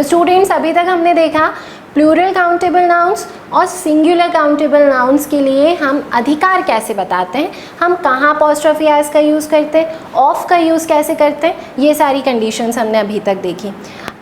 तो स्टूडेंट्स अभी तक हमने देखा प्लूरल काउंटेबल नाउन्स और सिंगुलर काउंटेबल नाउन्स के लिए हम अधिकार कैसे बताते हैं, हम कहाँ अपॉस्ट्रोफी एस का यूज़ करते हैं, ऑफ का यूज़ कैसे करते हैं, ये सारी कंडीशंस हमने अभी तक देखी।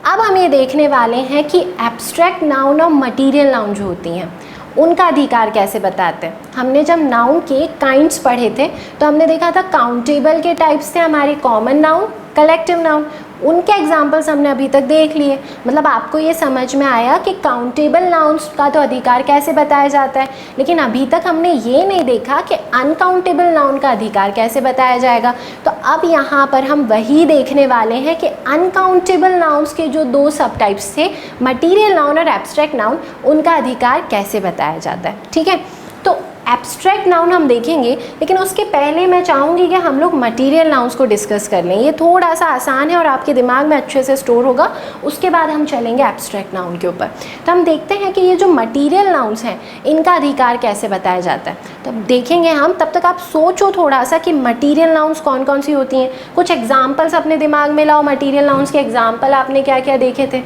अब हम ये देखने वाले हैं कि एब्स्ट्रैक्ट नाउन और मटीरियल नाउन जो होती हैं उनका अधिकार कैसे बताते हैं। हमने जब नाउन के काइंड्स पढ़े थे तो हमने देखा था काउंटेबल के टाइप्स थे हमारे कॉमन नाउन, कलेक्टिव नाउन, उनके एग्जाम्पल्स हमने अभी तक देख लिए। मतलब आपको ये समझ में आया कि काउंटेबल नाउन्स का तो अधिकार कैसे बताया जाता है, लेकिन अभी तक हमने ये नहीं देखा कि अनकाउंटेबल नाउन का अधिकार कैसे बताया जाएगा। तो अब यहाँ पर हम वही देखने वाले हैं कि अनकाउंटेबल नाउन्स के जो दो सब टाइप्स थे, मटीरियल नाउन और एब्स्ट्रैक्ट नाउन, उनका अधिकार कैसे बताया जाता है। ठीक है, तो एब्स्ट्रैक्ट नाउन हम देखेंगे, लेकिन उसके पहले मैं चाहूँगी कि हम लोग मटीरियल नाउन्स को डिस्कस कर लें। ये थोड़ा सा आसान है और आपके दिमाग में अच्छे से स्टोर होगा। उसके बाद हम चलेंगे एब्स्ट्रैक्ट नाउन के ऊपर। तो हम देखते हैं कि ये जो मटीरियल नाउन्स हैं इनका अधिकार कैसे बताया जाता है। तो देखेंगे हम, तब तक आप सोचो थोड़ा सा कि मटीरियल नाउन्स कौन कौन सी होती हैं। कुछ एग्जाम्पल्स अपने दिमाग में लाओ। मटीरियल नाउन्स के एग्जाम्पल आपने क्या क्या देखे थे?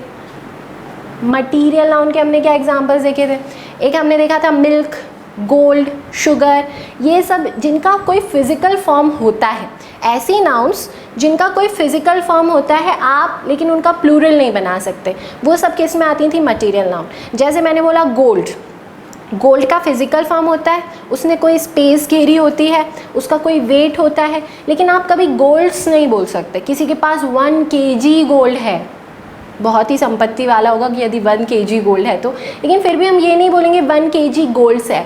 मटीरियल नाउन के हमने क्या एग्जाम्पल्स देखे थे? एक हमने देखा था मिल्क, गोल्ड, शुगर, ये सब जिनका कोई फिज़िकल फॉर्म होता है। ऐसी नाउन्स जिनका कोई फिज़िकल फॉर्म होता है आप लेकिन उनका प्लूरल नहीं बना सकते, वो सब किस में आती थी? Material noun. जैसे मैंने बोला गोल्ड, गोल्ड का फिज़िकल फॉर्म होता है, उसने कोई स्पेस घेरी होती है, उसका कोई वेट होता है, लेकिन आप कभी गोल्ड्स नहीं बोल सकते। किसी के पास 1 kg गोल्ड है, बहुत ही संपत्ति वाला होगा कि यदि 1 kg गोल्ड है तो, लेकिन फिर भी हम ये नहीं बोलेंगे 1 kg गोल्ड्स है,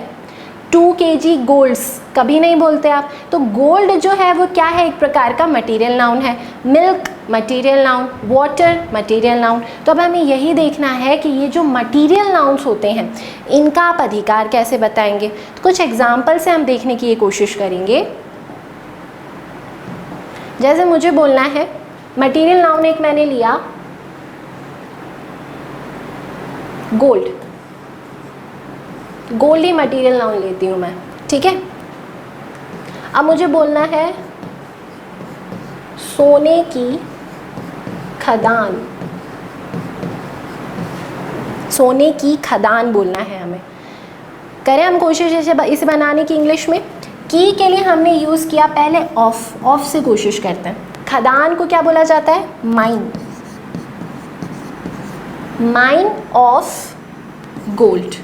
2 kg गोल्ड्स कभी नहीं बोलते आप। तो गोल्ड जो है वो क्या है? एक प्रकार का मटीरियल नाउन है। Milk material noun, water material noun. तो अब हमें यही देखना है कि ये जो मटीरियल नाउन्स होते हैं इनका आप अधिकार कैसे बताएंगे। तो कुछ एग्जाम्पल से हम देखने की ये कोशिश करेंगे। जैसे मुझे बोलना है मटीरियल नाउन एक मैंने लिया गोल्ड, गोल्ड ही मटीरियल नाउन लेती हूँ मैं, ठीक है। अब मुझे बोलना है सोने की खदान, सोने की खदान बोलना है हमें। करें हम कोशिश इसे बनाने की इंग्लिश में। की के लिए हमने यूज़ किया पहले ऑफ, ऑफ से कोशिश करते हैं। खदान को क्या बोला जाता है? Mine, mine of gold.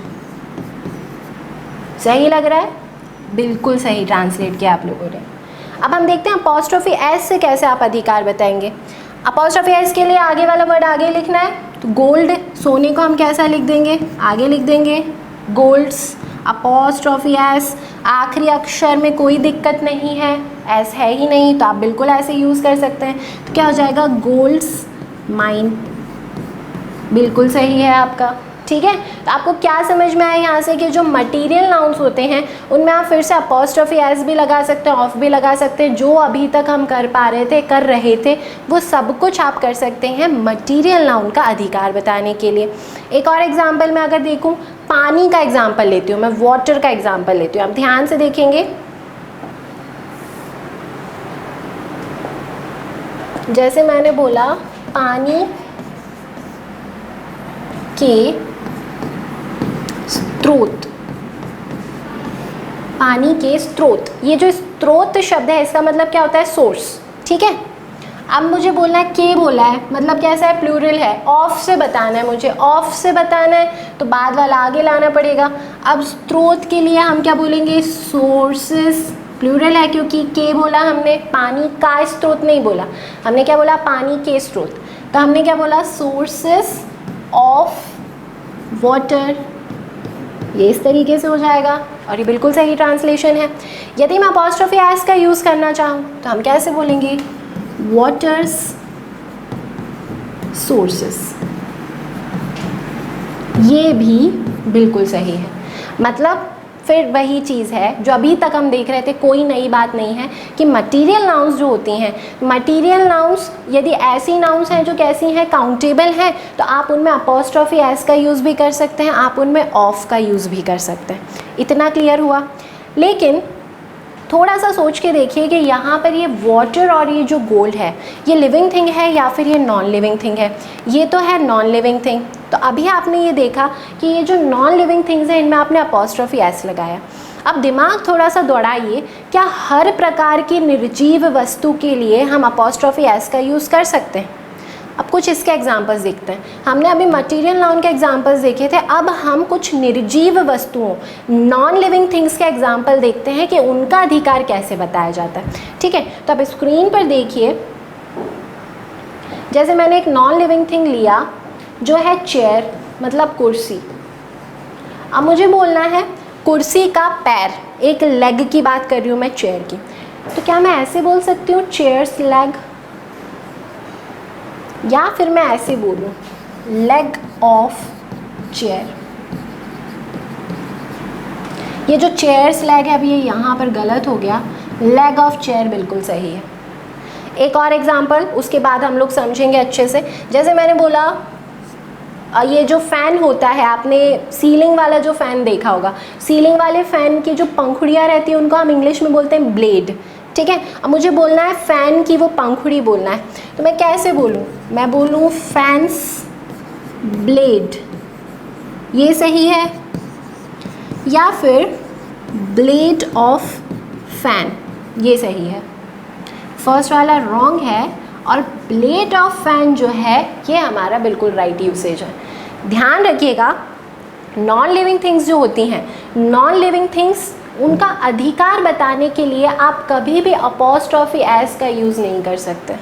सही लग रहा है? बिल्कुल सही ट्रांसलेट किया आप लोगों ने। अब हम देखते हैं अपॉस्ट्रोफी एस से कैसे आप अधिकार बताएंगे। अपॉस्ट्रोफी एस के लिए आगे वाला वर्ड आगे लिखना है। तो गोल्ड, सोने को हम कैसा लिख देंगे? आगे लिख देंगे गोल्ड्स। अपॉस्ट्रोफी एस, आखिरी अक्षर में कोई दिक्कत नहीं है, एस है ही नहीं, तो आप बिल्कुल ऐसे यूज़ कर सकते हैं। तो क्या हो जाएगा? Golds mine. बिल्कुल सही है आपका, ठीक है। तो आपको क्या समझ में आया यहाँ से कि जो मटीरियल नाउन्स होते हैं उनमें आप फिर से अपॉस्ट्रोफी एस भी लगा सकते हैं, ऑफ भी लगा सकते हैं। जो अभी तक हम कर रहे थे वो सब कुछ आप कर सकते हैं मटीरियल नाउन का अधिकार बताने के लिए। एक और एग्जाम्पल मैं अगर देखूँ, पानी का एग्जाम्पल लेती हूँ मैं, वाटर का एग्जाम्पल लेती हूँ। आप ध्यान से देखेंगे, जैसे मैंने बोला पानी के स्रोत, पानी के स्रोत, ये जो स्रोत शब्द है इसका मतलब क्या होता है? सोर्स, ठीक है। अब मुझे बोलना है के बोला है, मतलब कैसा है? प्लूरल है। ऑफ से बताना है मुझे, ऑफ से बताना है तो बाद वाला आगे लाना पड़ेगा। अब स्रोत के लिए हम क्या बोलेंगे? सोर्सेस। प्लूरल है क्योंकि के बोला हमने, पानी का स्रोत नहीं बोला, हमने क्या बोला? पानी के स्रोत। तो हमने क्या बोला? Sources of water. ये इस तरीके से हो जाएगा और ये बिल्कुल सही ट्रांसलेशन है। यदि मैं अपॉस्ट्रोफी एस का यूज़ करना चाहूँ तो हम कैसे बोलेंगे? Waters sources. ये भी बिल्कुल सही है। मतलब फिर वही चीज़ है जो अभी तक हम देख रहे थे, कोई नई बात नहीं है कि मटीरियल नाउन्स जो होती हैं, मटीरियल नाउन्स यदि ऐसी नाउन्स हैं जो कैसी हैं? काउंटेबल हैं, तो आप उनमें अपॉस्ट्रोफी एस का यूज़ भी कर सकते हैं, आप उनमें ऑफ का यूज़ भी कर सकते हैं। इतना क्लियर हुआ। लेकिन थोड़ा सा सोच के देखिए कि यहाँ पर ये वाटर और ये जो गोल्ड है ये लिविंग थिंग है या फिर ये नॉन लिविंग थिंग है। ये तो है नॉन लिविंग थिंग। तो अभी आपने ये देखा कि ये जो नॉन लिविंग थिंग्स हैं इनमें आपने अपॉस्ट्रोफी एस लगाया। अब दिमाग थोड़ा सा दौड़ाइए, क्या हर प्रकार की निर्जीव वस्तु के लिए हम अपॉस्ट्रोफी एस का यूज़ कर सकते हैं? अब कुछ इसके एग्जांपल्स देखते हैं। हमने अभी मटेरियल नाउन के एग्जांपल्स देखे थे, अब हम कुछ निर्जीव वस्तुओं नॉन लिविंग थिंग्स के एग्जांपल देखते हैं कि उनका अधिकार कैसे बताया जाता है। ठीक है, तो अब स्क्रीन पर देखिए, जैसे मैंने एक नॉन लिविंग थिंग लिया जो है चेयर, मतलब कुर्सी। अब मुझे बोलना है कुर्सी का पैर, एक लेग की बात कर रही हूँ मैं चेयर की, तो क्या मैं ऐसे बोल सकती हूँ चेयर्स लेग, या फिर मैं ऐसे बोलूँ लेग ऑफ चेयर। ये जो चेयर्स लेग है अभी ये यहाँ पर गलत हो गया, लेग ऑफ चेयर बिल्कुल सही है। एक और एग्जांपल, उसके बाद हम लोग समझेंगे अच्छे से। जैसे मैंने बोला ये जो फ़ैन होता है, आपने सीलिंग वाला जो फ़ैन देखा होगा, सीलिंग वाले फ़ैन की जो पंखुड़ियाँ रहती हैं उनको हम इंग्लिश में बोलते हैं ब्लेड। ठीक है, अब मुझे बोलना है फ़ैन की वो पंखुड़ी बोलना है, तो मैं कैसे बोलूँ? मैं बोलूँ फैंस ब्लेड, ये सही है, या फिर ब्लेड ऑफ फैन, ये सही है। फर्स्ट वाला रॉन्ग है और ब्लेड ऑफ फैन जो है ये हमारा बिल्कुल राइट यूसेज है। ध्यान रखिएगा, नॉन लिविंग थिंग्स जो होती हैं, नॉन लिविंग थिंग्स उनका अधिकार बताने के लिए आप कभी भी अपॉस्ट्रोफी एस का यूज़ नहीं कर सकते।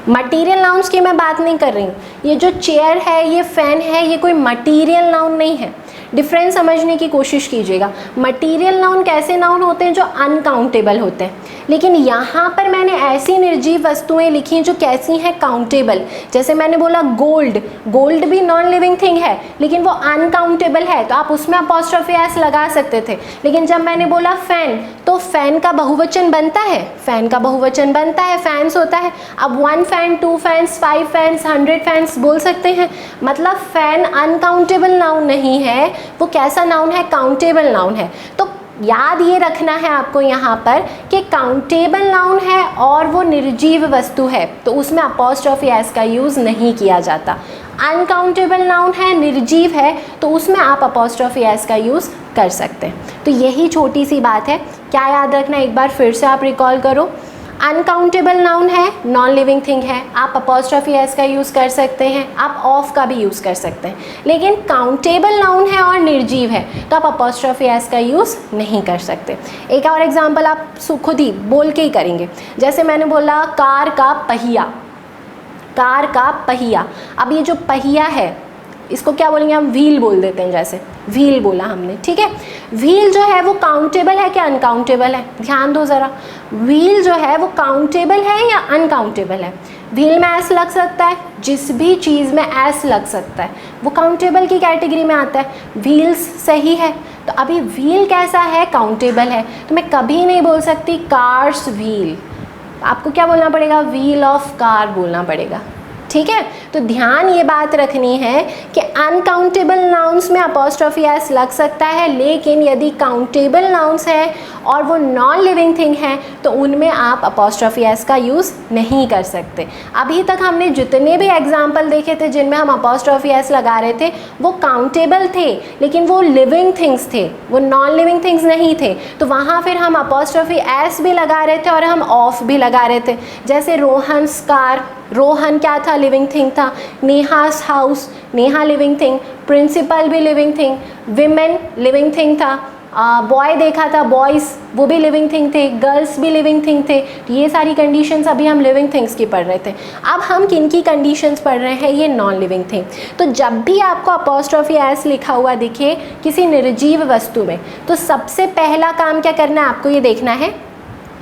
मटीरियल नाउन्स की मैं बात नहीं कर रही हूँ, ये जो चेयर है, ये फ़ैन है, ये कोई मटीरियल नाउन नहीं है। डिफरेंस समझने की कोशिश कीजिएगा। मटीरियल नाउन कैसे नाउन होते हैं? जो अनकाउंटेबल होते हैं, लेकिन यहाँ पर मैंने ऐसी निर्जीव वस्तुएं लिखी हैं जो कैसी हैं? काउंटेबल। जैसे मैंने बोला गोल्ड, गोल्ड भी नॉन लिविंग थिंग है लेकिन वो अनकाउंटेबल है, तो आप उसमें अपॉस्ट्रोफी एस लगा सकते थे। लेकिन जब मैंने बोला फैन, तो फैन का बहुवचन बनता है, फैन का बहुवचन बनता है, फैंस होता है। अब 1 फैन, 2 फैंस, 5 फैंस, 100 फैंस बोल सकते हैं। मतलब फैन अनकाउंटेबल नाउन नहीं है, वो कैसा नाउन है? काउंटेबल नाउन है। तो याद ये रखना है आपको यहाँ पर कि काउंटेबल नाउन है और वो निर्जीव वस्तु है, तो उसमें अपॉस्ट्रोफी एस का यूज़ नहीं किया जाता। अनकाउंटेबल नाउन है, निर्जीव है, तो उसमें आप अपॉस्ट्रोफी एस का यूज़ कर सकते हैं। तो यही छोटी सी बात है। क्या याद रखना, एक बार फिर से आप रिकॉल करो। अनकाउंटेबल नाउन है, नॉन लिविंग थिंग है, आप अपॉस्ट्रोफी एस का यूज़ कर सकते हैं, आप ऑफ का भी यूज़ कर सकते हैं। लेकिन काउंटेबल नाउन है और निर्जीव है तो आप अपॉस्ट्रोफी एस का यूज़ नहीं कर सकते। एक और एग्जांपल आप खुद ही बोल के ही करेंगे। जैसे मैंने बोला कार का पहिया, कार का पहिया। अब ये जो पहिया है इसको क्या बोलेंगे हम? व्हील बोल देते हैं। जैसे व्हील बोला हमने, ठीक है। व्हील जो है वो काउंटेबल है क्या अनकाउंटेबल है? ध्यान दो ज़रा, व्हील जो है वो काउंटेबल है या अनकाउंटेबल है? व्हील में एस लग सकता है, जिस भी चीज़ में एस लग सकता है वो काउंटेबल की कैटेगरी में आता है। व्हील्स सही है, तो अभी व्हील कैसा है? काउंटेबल है। तो मैं कभी नहीं बोल सकती कार्स व्हील, आपको क्या बोलना पड़ेगा? व्हील ऑफ कार बोलना पड़ेगा। ठीक है, तो ध्यान ये बात रखनी है कि अनकाउंटेबल नाउन्स में अपॉस्ट्रोफी एस लग सकता है, लेकिन यदि काउंटेबल नाउन्स हैं और वो नॉन लिविंग थिंग हैं तो उनमें आप अपॉस्ट्रोफी एस का यूज़ नहीं कर सकते। अभी तक हमने जितने भी एग्जाम्पल देखे थे जिनमें हम अपॉस्ट्रोफी एस लगा रहे थे वो काउंटेबल थे, लेकिन वो लिविंग थिंग्स थे, वो नॉन लिविंग थिंग्स नहीं थे। तो वहाँ फिर हम अपॉस्ट्रोफी एस भी लगा रहे थे और हम ऑफ भी लगा रहे थे। जैसे रोहन्स कार, रोहन क्या था? लिविंग थिंग था। Neha's house, Neha living thing. Principal भी living thing. Women living thing था। बॉय देखा था, बॉयज़ वो भी लिविंग थिंग थे। गर्ल्स भी लिविंग थिंग थे। तो ये सारी कंडीशंस अभी हम लिविंग थिंग्स की पढ़ रहे थे। अब हम किन की कंडीशंस पढ़ रहे हैं? ये नॉन लिविंग थिंग। तो जब भी आपको अपॉस्ट्रोफी एस लिखा हुआ दिखे किसी निर्जीव वस्तु में, तो सबसे पहला काम क्या करना है? आपको ये देखना है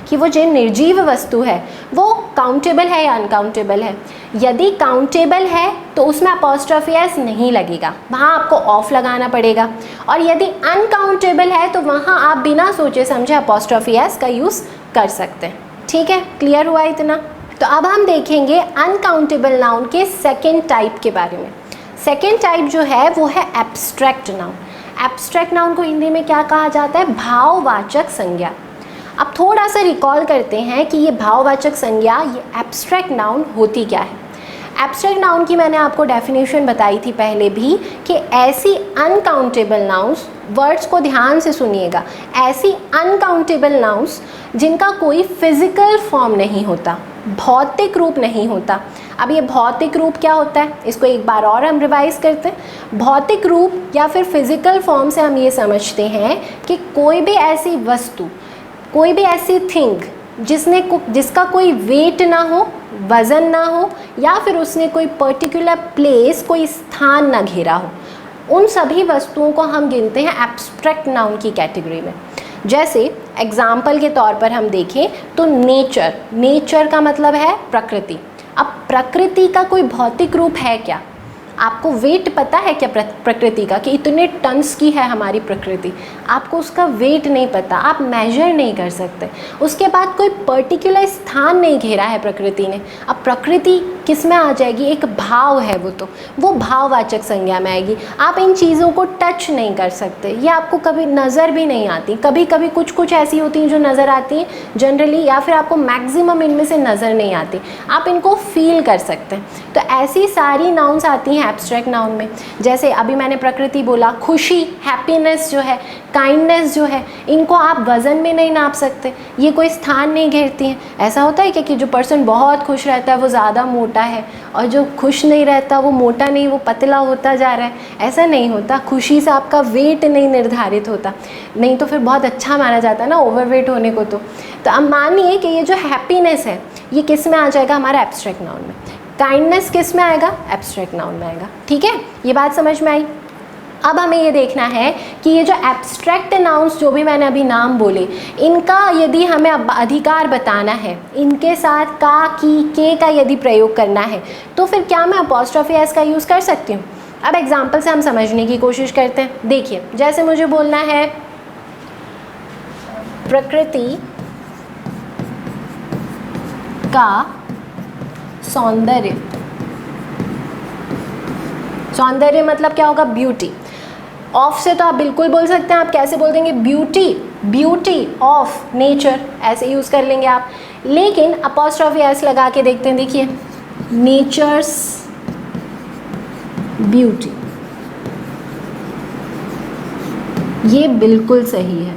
कि वो जो निर्जीव वस्तु है वो काउंटेबल है या अनकाउंटेबल है। यदि काउंटेबल है तो उसमें अपॉस्ट्रोफी एस नहीं लगेगा, वहाँ आपको ऑफ लगाना पड़ेगा। और यदि अनकाउंटेबल है तो वहाँ आप बिना सोचे समझे अपॉस्ट्रोफी एस का यूज़ कर सकते हैं। ठीक है, क्लियर हुआ इतना? तो अब हम देखेंगे अनकाउंटेबल नाउन के सेकेंड टाइप के बारे में। सेकेंड टाइप जो है वो है एब्स्ट्रैक्ट नाउन। एब्स्ट्रैक्ट नाउन को हिंदी में क्या कहा जाता है? भाववाचक संज्ञा। अब थोड़ा सा रिकॉल करते हैं कि ये भाववाचक संज्ञा, ये एब्स्ट्रैक्ट नाउन होती क्या है। एब्स्ट्रैक्ट नाउन की मैंने आपको डेफिनेशन बताई थी पहले भी कि ऐसी अनकाउंटेबल नाउन्स, वर्ड्स को ध्यान से सुनिएगा, ऐसी अनकाउंटेबल नाउन्स जिनका कोई फिजिकल फॉर्म नहीं होता, भौतिक रूप नहीं होता। अब ये भौतिक रूप क्या होता है, इसको एक बार और हम रिवाइज करते हैं। भौतिक रूप या फिर फिजिकल फॉर्म से हम ये समझते हैं कि कोई भी ऐसी वस्तु, कोई भी ऐसी थिंग जिसका कोई वेट ना हो, वज़न ना हो, या फिर उसने कोई पर्टिकुलर प्लेस, कोई स्थान ना घेरा हो, उन सभी वस्तुओं को हम गिनते हैं एब्स्ट्रैक्ट नाउन की कैटेगरी में। जैसे एग्जाम्पल के तौर पर हम देखें तो नेचर, नेचर का मतलब है प्रकृति। अब प्रकृति का कोई भौतिक रूप है क्या? आपको वेट पता है क्या प्रकृति का, कि इतने टन्स की है हमारी प्रकृति? आपको उसका वेट नहीं पता, आप मेजर नहीं कर सकते। उसके बाद कोई पर्टिकुलर स्थान नहीं घेरा है प्रकृति ने। अब प्रकृति किस में आ जाएगी? एक भाव है वो भाववाचक संज्ञा में आएगी। आप इन चीज़ों को टच नहीं कर सकते, ये आपको कभी नज़र भी नहीं आती। कभी कभी कुछ ऐसी होती हैं जो नज़र आती हैं जनरली, या फिर आपको मैक्सिमम इनमें से नज़र नहीं आती, आप इनको फील कर सकते हैं। तो ऐसी सारी नाउन्स आती हैं एब्स्ट्रैक्ट नाउन में। जैसे अभी मैंने प्रकृति बोला, खुशी, हैप्पीनेस जो है, काइंडनेस जो है, इनको आप वज़न में नहीं नाप सकते, ये कोई स्थान नहीं घेरती हैं। ऐसा होता है कि जो पर्सन बहुत खुश रहता है वो ज़्यादा मोटा है, और जो खुश नहीं रहता वो मोटा नहीं, वो पतला होता जा रहा है। ऐसा नहीं होता। खुशी से आपका वेट नहीं निर्धारित होता, नहीं तो फिर बहुत अच्छा माना जाता है ना ओवरवेट होने को। तो अब मानिए कि ये जो हैप्पीनेस है ये किस में आ जाएगा? हमारा एब्स्ट्रैक्ट नाउन में। काइंडनेस किस में आएगा? एब्स्ट्रैक्ट नाउन में आएगा। ठीक है, ये बात समझ में आई। अब हमें ये देखना है कि ये जो एब्स्ट्रैक्ट नाउन्स जो भी मैंने अभी नाम बोले, इनका यदि हमें अधिकार बताना है, इनके साथ का, की, के का यदि प्रयोग करना है, तो फिर क्या मैं अपॉस्ट्रोफी एस का यूज़ कर सकती हूँ? अब एग्जाम्पल से हम समझने की कोशिश करते हैं। देखिए, जैसे मुझे बोलना है प्रकृति का सौंदर्य। सौंदर्य मतलब क्या होगा? ब्यूटी। ऑफ से तो आप बिल्कुल बोल सकते हैं, आप कैसे बोल देंगे? ब्यूटी, ब्यूटी ऑफ नेचर, ऐसे यूज़ कर लेंगे आप। लेकिन अपॉस्ट्रोफी एस लगा के देखते हैं, देखिए, नेचर्स ब्यूटी, ये बिल्कुल सही है।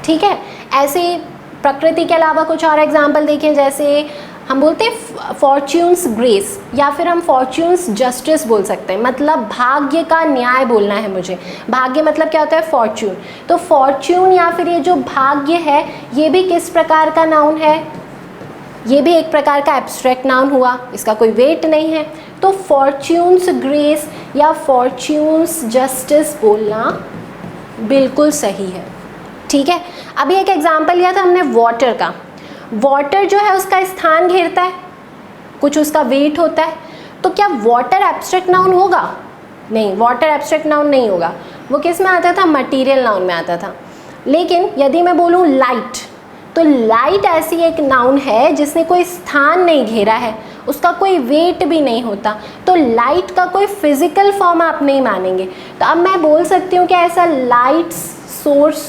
ठीक है, ऐसे प्रकृति के अलावा कुछ और एग्जाम्पल देखें। जैसे हम बोलते हैं फॉर्च्यून्स ग्रेस, या फिर हम फॉर्च्यून्स जस्टिस बोल सकते हैं, मतलब भाग्य का न्याय बोलना है मुझे। भाग्य मतलब क्या होता है? फॉर्च्यून। तो फॉर्च्यून या फिर ये जो भाग्य है, ये भी किस प्रकार का नाउन है? ये भी एक प्रकार का एब्स्ट्रैक्ट नाउन हुआ, इसका कोई वेट नहीं है। तो फॉर्च्यून्स ग्रेस या फॉर्च्यून्स जस्टिस बोलना बिल्कुल सही है। ठीक है, अभी एक एग्जाम्पल लिया था हमने वाटर का। वाटर जो है उसका स्थान घेरता है, कुछ उसका वेट होता है, तो क्या वाटर एब्स्ट्रैक्ट नाउन होगा? नहीं, वाटर एब्स्ट्रैक्ट नाउन नहीं होगा। वो किस में आता था? मटीरियल नाउन में आता था। लेकिन यदि मैं बोलूँ लाइट, तो लाइट ऐसी एक नाउन है जिसने कोई स्थान नहीं घेरा है, उसका कोई वेट भी नहीं होता, तो लाइट का कोई फिजिकल फॉर्म आप नहीं मानेंगे। तो अब मैं बोल सकती हूँ कि ऐसा लाइट सोर्स,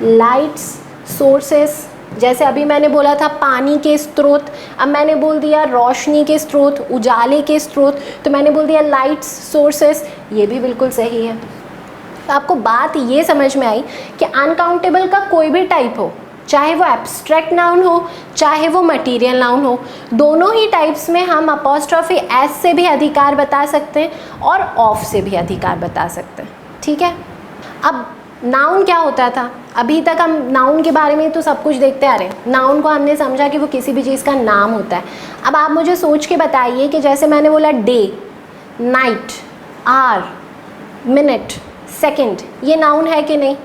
लाइट्स सोर्सेस, जैसे अभी मैंने बोला था पानी के स्रोत, अब मैंने बोल दिया रोशनी के स्रोत, उजाले के स्रोत, तो मैंने बोल दिया लाइट्स सोर्सेस, ये भी बिल्कुल सही है। तो आपको बात ये समझ में आई कि अनकाउंटेबल का कोई भी टाइप हो, चाहे वो एब्स्ट्रैक्ट नाउन हो, चाहे वो मटीरियल नाउन हो, दोनों ही टाइप्स में हम अपॉस्ट्रोफी एस से भी अधिकार बता सकते हैं और ऑफ से भी अधिकार बता सकते हैं। ठीक है, अब नाउन क्या होता था? अभी तक हम नाउन के बारे में तो सब कुछ देखते आ रहे हैं। नाउन को हमने समझा कि वो किसी भी चीज़ का नाम होता है। अब आप मुझे सोच के बताइए कि जैसे मैंने बोला day, night, hour, minute, second, ये नाउन है कि नहीं?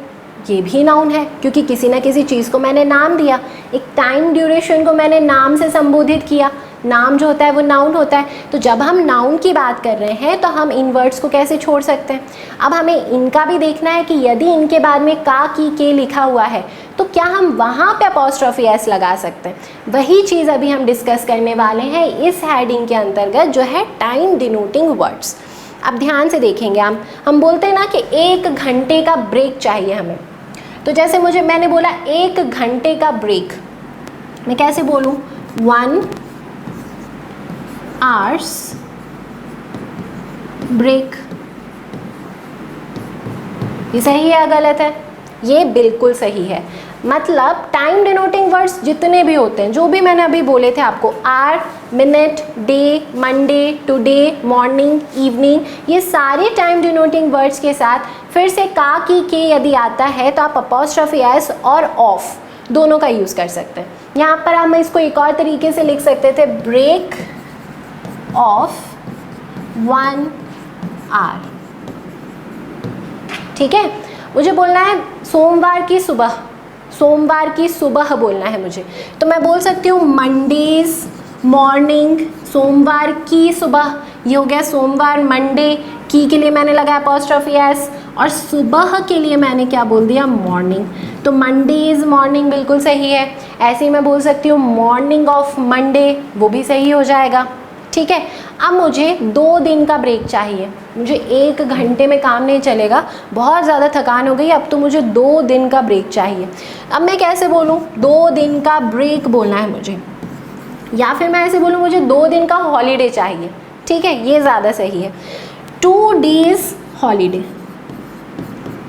ये भी नाउन है, क्योंकि किसी ना किसी चीज़ को मैंने नाम दिया, एक टाइम ड्यूरेशन को मैंने नाम से संबोधित किया। नाम जो होता है वो नाउन होता है। तो जब हम नाउन की बात कर रहे हैं तो हम इन वर्ड्स को कैसे छोड़ सकते हैं? अब हमें इनका भी देखना है कि यदि इनके बाद में का, की, के लिखा हुआ है तो क्या हम वहाँ पे अपॉस्ट्रोफी एस लगा सकते हैं। वही चीज़ अभी हम डिस्कस करने वाले हैं इस हेडिंग के अंतर्गत, जो है टाइम डिनोटिंग वर्ड्स। अब ध्यान से देखेंगे हम बोलते हैं ना कि 1 घंटे का ब्रेक चाहिए हमें, तो जैसे मैंने बोला 1 घंटे का ब्रेक, मैं कैसे बोलूँ? 1 आवर्स ब्रेक। ये सही है या गलत है? ये बिल्कुल सही है। मतलब टाइम डिनोटिंग वर्ड्स जितने भी होते हैं, जो भी मैंने अभी बोले थे आपको, hour, minute, day, Monday, today, morning, evening, ये सारे टाइम डिनोटिंग वर्ड्स के साथ फिर से का, की, के यदि आता है तो आप अपॉस्ट्रोफी एस और ऑफ दोनों का यूज़ कर सकते हैं। यहाँ पर हम इसको एक और तरीके से लिख सकते थे, ब्रेक ऑफ 1 आवर। ठीक है, मुझे बोलना है सोमवार की सुबह, सोमवार की सुबह बोलना है मुझे, तो मैं बोल सकती हूँ मंडेज मॉर्निंग, सोमवार की सुबह। ये हो गया सोमवार, मंडे, की के लिए मैंने लगाया अपॉस्ट्रोफी एस, और सुबह के लिए मैंने क्या बोल दिया? मॉर्निंग। तो मंडेज मॉर्निंग बिल्कुल सही है। ऐसे ही मैं बोल सकती हूँ मॉर्निंग ऑफ मंडे, वो भी सही हो जाएगा। ठीक है, अब मुझे 2 दिन का ब्रेक चाहिए, मुझे 1 घंटे में काम नहीं चलेगा, बहुत ज़्यादा थकान हो गई, अब तो मुझे 2 दिन का ब्रेक चाहिए। अब मैं कैसे बोलूँ? 2 दिन का ब्रेक बोलना है मुझे, या फिर मैं ऐसे बोलूँ मुझे 2 दिन का हॉलीडे चाहिए। ठीक है, ये ज़्यादा सही है। 2 डेज़ हॉलीडे।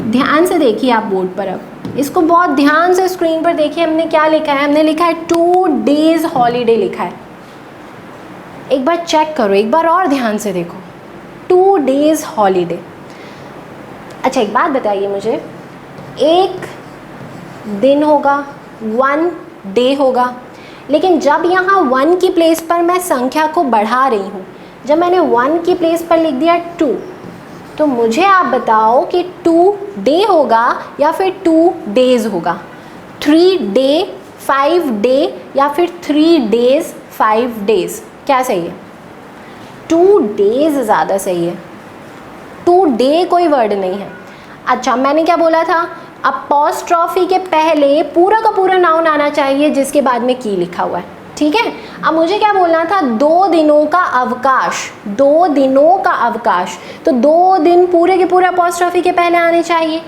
ध्यान से देखिए आप बोर्ड पर, अब इसको बहुत ध्यान से स्क्रीन पर देखिए, हमने क्या लिखा है? हमने लिखा है 2 डेज़ हॉलीडे लिखा है। एक बार चेक करो, एक बार और ध्यान से देखो, 2 डेज़ हॉलीडे। अच्छा एक बात बताइए मुझे, 1 दिन होगा, 1 डे होगा, लेकिन जब यहाँ 1 की प्लेस पर मैं संख्या को बढ़ा रही हूँ, जब मैंने 1 की प्लेस पर लिख दिया 2, तो मुझे आप बताओ कि 2 डे होगा या फिर 2 डेज़ होगा? 3 डे 5 डे या फिर 3 डेज़ 5 डेज़? क्या सही है? 2 डेज़ ज़्यादा सही है। 2 डे कोई वर्ड नहीं है। अच्छा मैंने क्या बोला था? अपॉस्ट्रोफी के पहले पूरा का पूरा नाउन आना चाहिए जिसके बाद में की लिखा हुआ है। ठीक है, अब मुझे क्या बोलना था? 2 दिनों का अवकाश, 2 दिनों का अवकाश, तो 2 दिन पूरे के पूरे अपॉस्ट्रोफी के पहले आने चाहिए।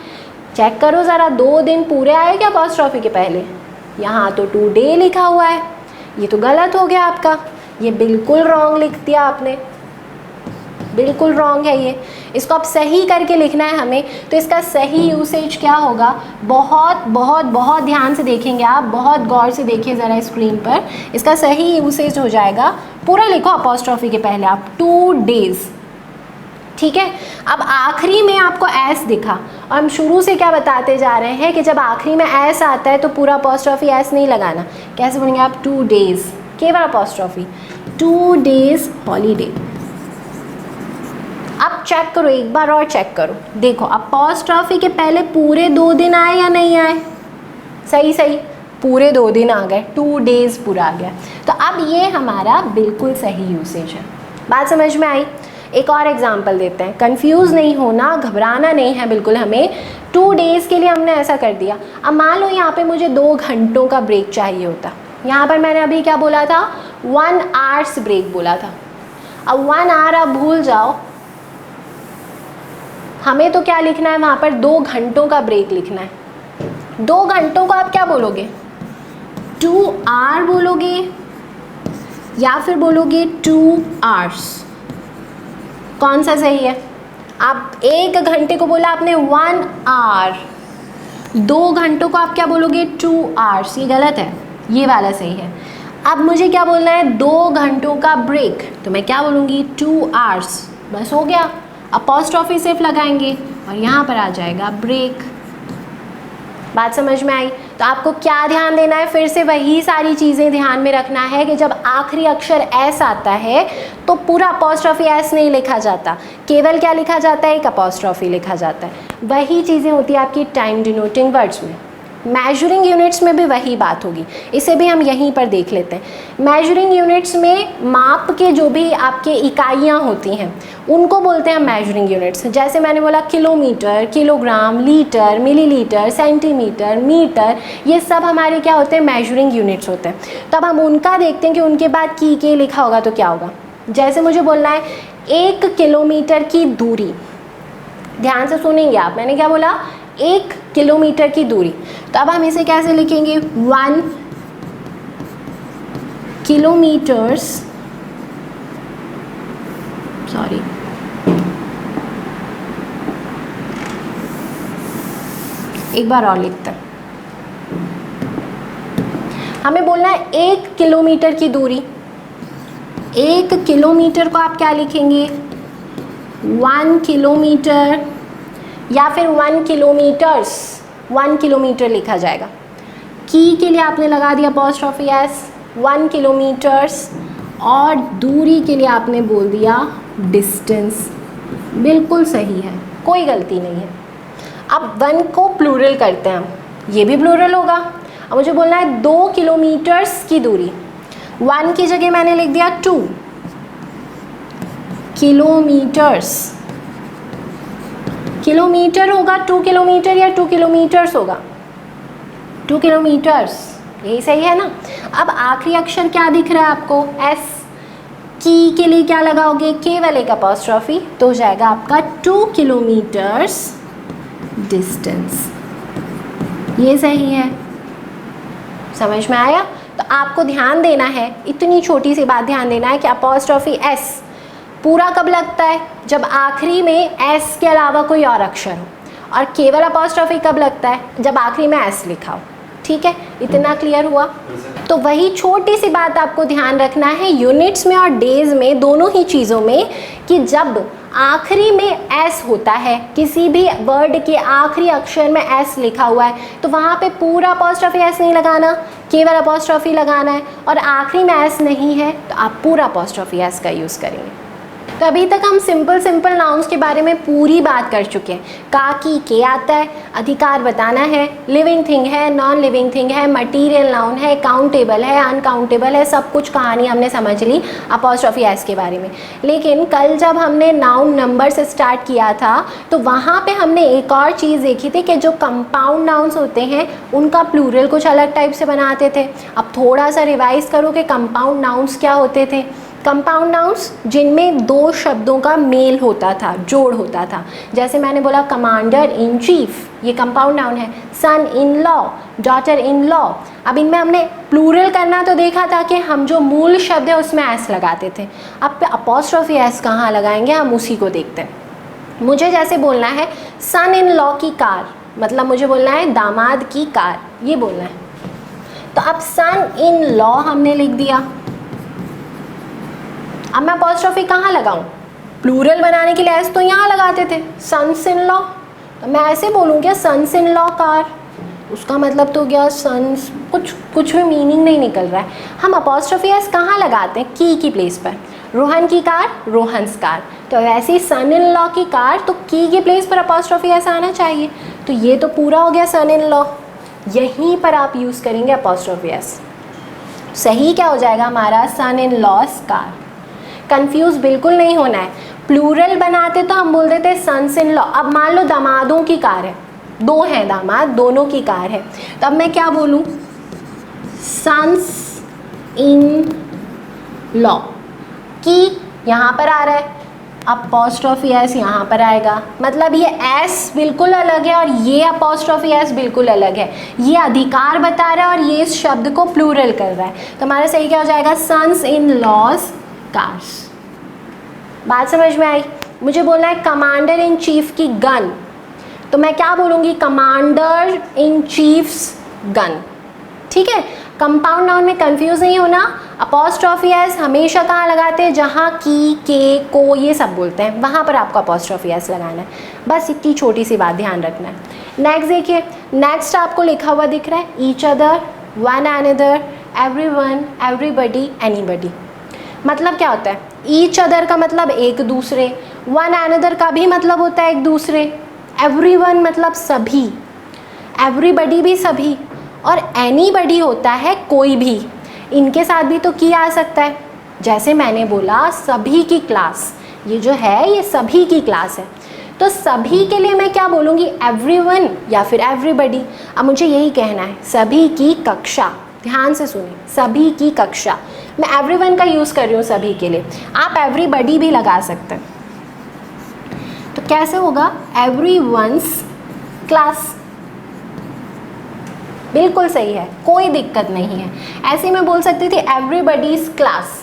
चेक करो ज़रा, 2 दिन पूरे आए क्या अपॉस्ट्रोफी के पहले? यहाँ तो 2 डे लिखा हुआ है, ये तो गलत हो गया आपका, ये बिल्कुल रॉन्ग लिख दिया आपने, बिल्कुल रॉन्ग है ये। इसको आप सही करके लिखना है हमें। तो इसका सही यूसेज क्या होगा? बहुत बहुत बहुत ध्यान से देखेंगे आप, बहुत गौर से देखिए ज़रा स्क्रीन पर। इसका सही यूसेज हो जाएगा, पूरा लिखो अपॉस्ट्रोफी के पहले आप, 2 डेज़। ठीक है, अब आखिरी में आपको एस दिखा, और हम शुरू से क्या बताते जा रहे हैं कि जब आखिरी में एस आता है तो पूरा अपॉस्ट्रोफी एस नहीं लगाना। कैसे बोलेंगे आप? 2 डेज़, केवल अपॉस्ट्रोफी, 2 डेज़ हॉलीडे। अब चेक करो, एक बार और चेक करो, देखो अपॉस्ट्रोफी के पहले पूरे 2 दिन आए या नहीं आए? सही सही, पूरे 2 दिन आ गए, 2 डेज़ पूरा आ गया। तो अब ये हमारा बिल्कुल सही यूसेज है। बात समझ में आई? एक और एग्जांपल देते हैं, कंफ्यूज नहीं होना, घबराना नहीं है बिल्कुल हमें। 2 डेज़ के लिए हमने ऐसा कर दिया। अब मान लो यहाँ पे मुझे 2 घंटों का ब्रेक चाहिए होता, यहाँ पर मैंने अभी क्या बोला था? 1 आवर्स ब्रेक बोला था। अब 1 आवर आप भूल जाओ, हमें तो क्या लिखना है वहाँ पर? 2 घंटों का ब्रेक लिखना है। 2 घंटों को आप क्या बोलोगे? 2 आवर बोलोगे या फिर बोलोगे 2 आवर्स? कौन सा सही है? आप 1 घंटे को बोला आपने 1 आवर, 2 घंटों को आप क्या बोलोगे? 2 आवर्स। ये गलत है, ये वाला सही है। अब मुझे क्या बोलना है? 2 घंटों का ब्रेक, तो मैं क्या बोलूँगी? 2 आवर्स। बस हो गया, अपॉस्ट्रोफी सिर्फ लगाएंगे और यहाँ पर आ जाएगा ब्रेक। बात समझ में आई? तो आपको क्या ध्यान देना है? फिर से वही सारी चीज़ें ध्यान में रखना है कि जब आखिरी अक्षर एस आता है तो पूरा अपॉस्ट्रोफी एस नहीं लिखा जाता, केवल क्या लिखा जाता है? एक अपॉस्ट्रोफी लिखा जाता है। वही चीज़ें होती है आपकी टाइम डिनोटिंग वर्ड्स में। मेजरिंग यूनिट्स में भी वही बात होगी, इसे भी हम यहीं पर देख लेते हैं। मेजरिंग यूनिट्स में माप के जो भी आपके इकाइयाँ होती हैं उनको बोलते हैं मेजरिंग यूनिट्स। जैसे मैंने बोला kilometre, kilogram, litre, millilitre, centimetre, metre, ये सब हमारे क्या होते हैं? मेजरिंग यूनिट्स होते हैं। तब हम उनका देखते हैं कि उनके बाद की के लिखा होगा तो क्या होगा। जैसे मुझे बोलना है 1 किलोमीटर की दूरी, ध्यान से सुनेंगे आप, मैंने क्या बोला? 1 किलोमीटर की दूरी। तो अब हम इसे कैसे लिखेंगे, 1 किलोमीटर्स, सॉरी, एक बार और लिखते हैं। हमें बोलना है 1 किलोमीटर की दूरी। 1 किलोमीटर को आप क्या लिखेंगे, 1 किलोमीटर, या फिर 1 किलोमीटर्स, 1 किलोमीटर लिखा जाएगा। की के लिए आपने लगा दिया अपॉस्ट्रोफी एस, 1 किलोमीटर्स, और दूरी के लिए आपने बोल दिया डिस्टेंस। बिल्कुल सही है, कोई गलती नहीं है। अब 1 को प्लूरल करते हैं हम, ये भी प्लूरल होगा। अब मुझे बोलना है 2 किलोमीटर्स की दूरी। 1 की जगह मैंने लिख दिया 2 किलोमीटर्स। किलोमीटर होगा 2 किलोमीटर या 2 किलोमीटर्स होगा, 2 किलोमीटर्स, यही सही है ना। अब आखिरी अक्षर क्या दिख रहा है आपको, एस। की के लिए क्या लगाओगे, केवल एक अपॉस्ट्रोफी, तो हो जाएगा आपका 2 किलोमीटर्स डिस्टेंस। ये सही है, समझ में आया। तो आपको ध्यान देना है, इतनी छोटी सी बात ध्यान देना है कि अपॉस्ट्रोफी एस पूरा कब लगता है, जब आखिरी में एस के अलावा कोई और अक्षर हो, और केवल अपॉस्ट्रोफी कब लगता है, जब आखिरी में एस लिखा हो। ठीक है, इतना क्लियर हुआ। तो वही छोटी सी बात आपको ध्यान रखना है यूनिट्स में और डेज में, दोनों ही चीज़ों में, कि जब आखिरी में एस होता है, किसी भी वर्ड के आखिरी अक्षर में एस लिखा हुआ है, तो वहाँ पे पूरा अपॉस्ट्रोफी एस नहीं लगाना, केवल अपॉस्ट्रोफी लगाना है। और आखिरी में एस नहीं है तो आप पूरा अपॉस्ट्रोफी एस का यूज़ करेंगे। तो अभी तक हम सिंपल नाउन्स के बारे में पूरी बात कर चुके हैं। का की के आता है, अधिकार बताना है, लिविंग थिंग है, नॉन लिविंग थिंग है, मटीरियल नाउन है, काउंटेबल है, अनकाउंटेबल है, सब कुछ कहानी हमने समझ ली अपॉस्ट्रोफी एस के बारे में। लेकिन कल जब हमने नाउन नंबर से स्टार्ट किया था तो वहाँ पे हमने एक और चीज़ देखी थी कि जो कंपाउंड नाउन्स होते हैं उनका प्लूरल कुछ अलग टाइप से बनाते थे। अब थोड़ा सा रिवाइज करो कि कंपाउंड नाउन्स क्या होते थे। कंपाउंड नाउन्स जिनमें 2 शब्दों का मेल होता था, जोड़ होता था। जैसे मैंने बोला कमांडर इन चीफ, ये कंपाउंड नाउन है। Son in law, daughter in law. अब इनमें हमने प्लूरल करना तो देखा था कि हम जो मूल शब्द है उसमें एस लगाते थे। अब अपॉस्ट्रोफी एस कहाँ लगाएंगे, हम उसी को देखते हैं। मुझे जैसे बोलना है सन इन लॉ की कार, मतलब मुझे बोलना है दामाद की कार, ये बोलना है। तो अब सन इन लॉ हमने लिख दिया। अब मैं अपॉस्ट्रोफी कहाँ लगाऊं, प्लूरल बनाने के लिए एस तो यहाँ लगाते थे, सन्स इन लॉ। तो मैं ऐसे बोलूँगी सन्स इन लॉ कार, उसका मतलब तो गया सन्स, कुछ भी मीनिंग नहीं निकल रहा है। हम अपॉस्ट्रोफी एस कहाँ लगाते हैं, की प्लेस पर। रोहन की कार, रोहन्स कार। तो वैसे ही सन इन लॉ की कार, तो की प्लेस पर अपॉस्ट्रोफी एस आना चाहिए। तो ये तो पूरा हो गया सन इन लॉ, यहीं पर आप यूज़ करेंगे अपॉस्ट्रोफी एस। सही क्या हो जाएगा हमारा, सन इन लॉस कार। कंफ्यूज बिल्कुल नहीं होना है। प्लूरल बनाते तो हम बोल देते सन्स इन लॉ। अब मान लो दामादों की कार है, 2 हैं दामाद, दोनों की कार है, तो अब मैं क्या बोलूँ, सन्स इन लॉ। की यहाँ पर आ रहा है, अपॉस्ट्रोफी एस यहाँ पर आएगा, मतलब ये एस बिल्कुल अलग है और ये अपॉस्ट्रोफी एस बिल्कुल अलग है। ये अधिकार बता रहा है और ये इस शब्द को प्लूरल कर रहा है। तो हमारा सही क्या हो जाएगा, सन्स इन लॉज कार्स। बात समझ में आई। मुझे बोलना है कमांडर इन चीफ की गन, तो मैं क्या बोलूँगी, कमांडर इन चीफ्स गन। ठीक है, कंपाउंड नाउन में कंफ्यूज नहीं होना। अपॉस्ट्रोफी एस हमेशा कहाँ लगाते हैं, जहाँ की, के, को, ये सब बोलते हैं, वहाँ पर आपको अपॉस्ट्रोफी एस लगाना है। बस इतनी छोटी सी बात ध्यान रखना है। नेक्स्ट देखिए, नेक्स्ट आपको लिखा हुआ दिख रहा है, each other, one another, everyone, everybody, anybody. मतलब क्या होता है, ईच अदर का मतलब एक दूसरे, वन अनदर का भी मतलब होता है एक दूसरे, एवरीवन मतलब सभी, एवरीबडी भी सभी, और एनीबडी होता है कोई भी। इनके साथ भी तो की आ सकता है। जैसे मैंने बोला सभी की क्लास, ये जो है ये सभी की क्लास है, तो सभी के लिए मैं क्या बोलूँगी, एवरीवन या फिर एवरीबडी। अब मुझे यही कहना है, सभी की कक्षा, ध्यान से सुनिए, सभी की कक्षा। मैं एवरीवन का यूज़ कर रही हूँ सभी के लिए, आप एवरीबडी भी लगा सकते हैं। तो कैसे होगा, एवरीवन्स क्लास, बिल्कुल सही है, कोई दिक्कत नहीं है। ऐसे मैं बोल सकती थी एवरीबडीज क्लास,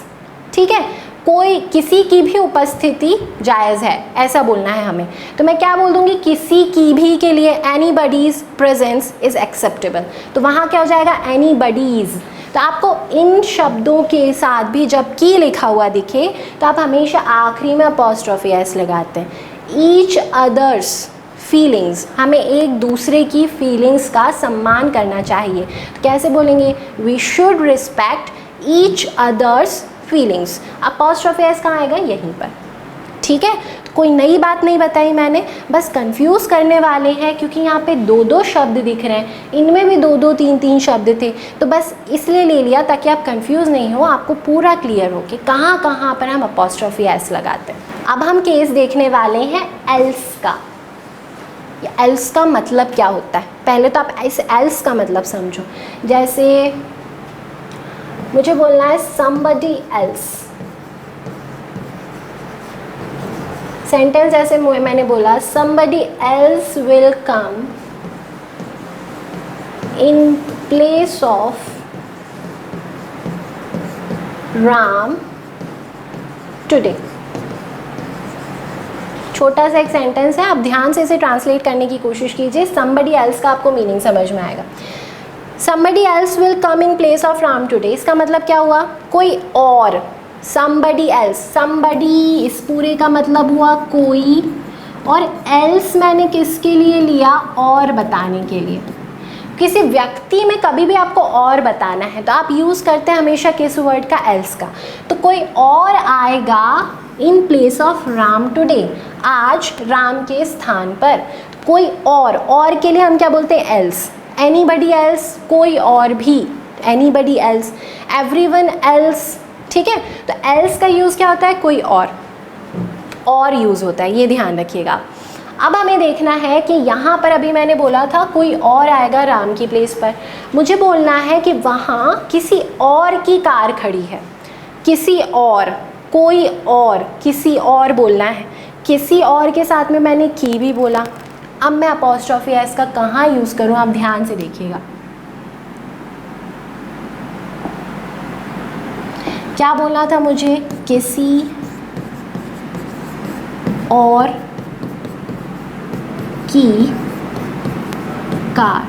ठीक है, कोई किसी की भी उपस्थिति जायज़ है, ऐसा बोलना है हमें। तो मैं क्या बोल दूंगी, किसी की भी के लिए एनीबडीज प्रेजेंस इज एक्सेप्टेबल, तो वहाँ क्या हो जाएगा, एनीबडीज। तो आपको इन शब्दों के साथ भी जब की लिखा हुआ दिखे तो आप हमेशा आखिरी में अपॉस्ट्रोफी एस लगाते हैं। ईच अदर्स फीलिंग्स, हमें एक दूसरे की फीलिंग्स का सम्मान करना चाहिए। तो कैसे बोलेंगे, we should respect each others feelings. Apostrophe S कहाँ आएगा, यहीं पर, ठीक है। तो कोई नई बात नहीं बताई मैंने, बस कंफ्यूज करने वाले हैं क्योंकि यहाँ पे दो दो शब्द दिख रहे हैं, इनमें भी दो दो तीन तीन शब्द थे, तो बस इसलिए ले लिया ताकि आप कंफ्यूज नहीं हो, आपको पूरा क्लियर हो कि कहाँ कहाँ पर हम अपॉस्ट्रोफी एस लगाते हैं। अब हम केस देखने वाले हैं एल्स का। एल्स का मतलब क्या होता है, पहले तो आप इस एल्स का मतलब समझो। जैसे मुझे बोलना है somebody else, सेंटेंस ऐसे मैंने बोला somebody else will come in place of Ram today। छोटा सा एक सेंटेंस है, आप ध्यान से इसे ट्रांसलेट करने की कोशिश कीजिए, somebody else का आपको मीनिंग समझ में आएगा। somebody else will come in place of Ram today, इसका मतलब क्या हुआ, कोई और, somebody else, somebody इस पूरे का मतलब हुआ कोई, और else मैंने किसके लिए लिया, और बताने के लिए। किसी व्यक्ति में कभी भी आपको और बताना है तो आप यूज़ करते हैं हमेशा किस वर्ड का, else का। तो कोई और आएगा in place of Ram today, आज राम के स्थान पर, कोई और के लिए हम क्या बोलते हैं, else। एनीबडी एल्स, कोई और भी, एनीबडी एल्स, एवरीवन एल्स, ठीक है। तो एल्स का यूज़ क्या होता है, कोई और यूज़ होता है, ये ध्यान रखिएगा। अब हमें देखना है कि यहाँ पर अभी मैंने बोला था कोई और आएगा राम की प्लेस पर, मुझे बोलना है कि वहाँ किसी और की कार खड़ी है, किसी और, कोई और, किसी और बोलना है। किसी और के साथ में मैंने की भी बोला। अब मैं अपॉस्ट्रोफी एस का कहाँ यूज़ करूँ, आप ध्यान से देखिएगा। क्या बोलना था मुझे, किसी और की कार,